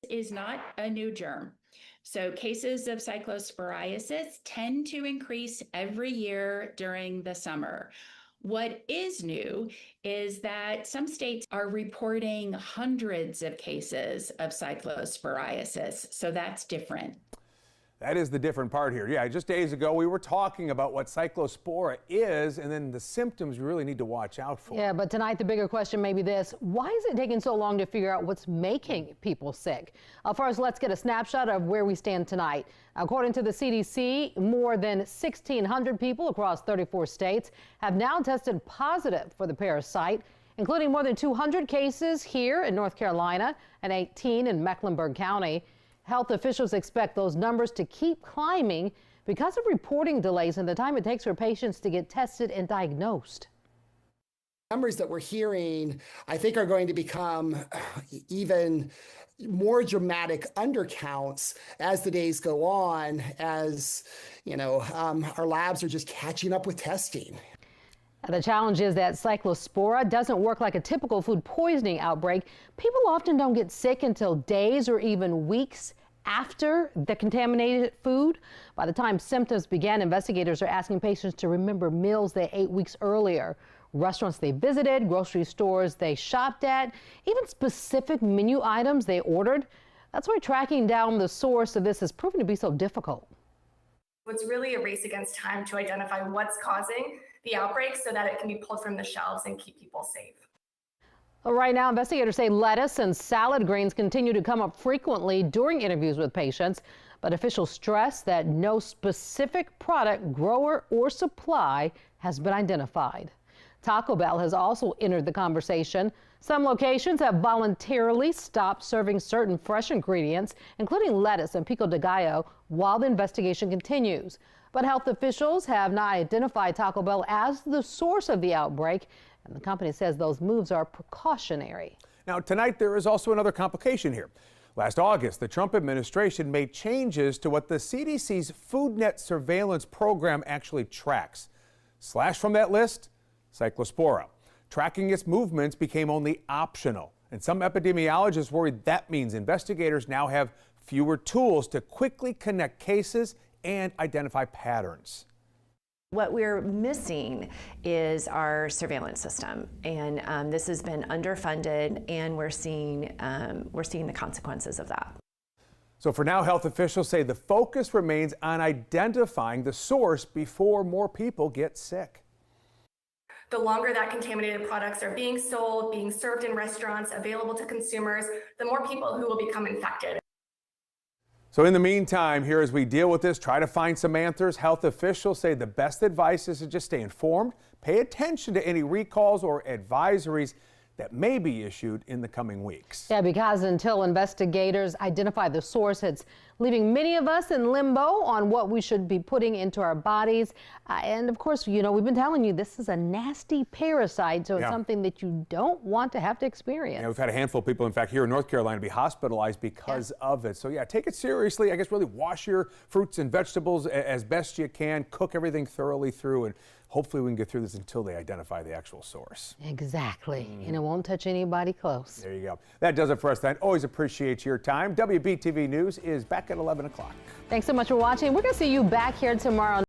Is not a new germ. So cases of cyclosporiasis tend to increase every year during the summer. What is new is that some states are reporting hundreds of cases of cyclosporiasis. So that's different. That is the different part here. Yeah, just days ago we were talking about what cyclospora is and then the symptoms you really need to watch out for. Yeah, but tonight the bigger question may be this: why is it taking so long to figure out what's making people sick? First, let's get a snapshot of where we stand tonight. According to the CDC, more than 1,600 people across 34 states have now tested positive for the parasite, including more than 200 cases here in North Carolina and 18 in Mecklenburg County. Health officials expect those numbers to keep climbing because of reporting delays and the time it takes for patients to get tested and diagnosed. Numbers that we're hearing, I think, are going to become even more dramatic undercounts as the days go on, as our labs are just catching up with testing. The challenge is that cyclospora doesn't work like a typical food poisoning outbreak. People often don't get sick until days or even weeks after the contaminated food. By the time symptoms begin, investigators are asking patients to remember meals they ate weeks earlier, restaurants they visited, grocery stores they shopped at, even specific menu items they ordered. That's why tracking down the source of this has proven to be so difficult. It's really a race against time to identify what's causing the outbreak so that it can be pulled from the shelves and keep people safe. Well, right now, investigators say lettuce and salad greens continue to come up frequently during interviews with patients, but officials stress that no specific product, grower, or supply has been identified. Taco Bell has also entered the conversation. Some locations have voluntarily stopped serving certain fresh ingredients, including lettuce and pico de gallo, while the investigation continues. But health officials have not identified Taco Bell as the source of the outbreak, and the company says those moves are precautionary. Now, tonight there is also another complication here. Last August, the Trump administration made changes to what the CDC's FoodNet surveillance program actually tracks. Slashed from that list, cyclospora. Tracking its movements became only optional, and some epidemiologists worry that means investigators now have fewer tools to quickly connect cases and identify patterns. What we're missing is our surveillance system, and this has been underfunded, and we're seeing the consequences of that. So for now, health officials say the focus remains on identifying the source before more people get sick. The longer that contaminated products are being sold, being served in restaurants, available to consumers, the more people who will become infected. So in the meantime, here as we deal with this, try to find some answers. Health officials say the best advice is to just stay informed, pay attention to any recalls or advisories that may be issued in the coming weeks. Yeah, because until investigators identify the source, it's leaving many of us in limbo on what we should be putting into our bodies. And of course, we've been telling you this is a nasty parasite, so it's something that you don't want to have to experience. Yeah, we've had a handful of people, in fact, here in North Carolina, be hospitalized because of it. So yeah, take it seriously. I guess really wash your fruits and vegetables as best you can, cook everything thoroughly through, and hopefully we can get through this until they identify the actual source. Exactly. And it won't touch anybody close. There you go. That does it for us then. Always appreciate your time. WBTV News is back at 11 o'clock. Thanks so much for watching. We're going to see you back here tomorrow.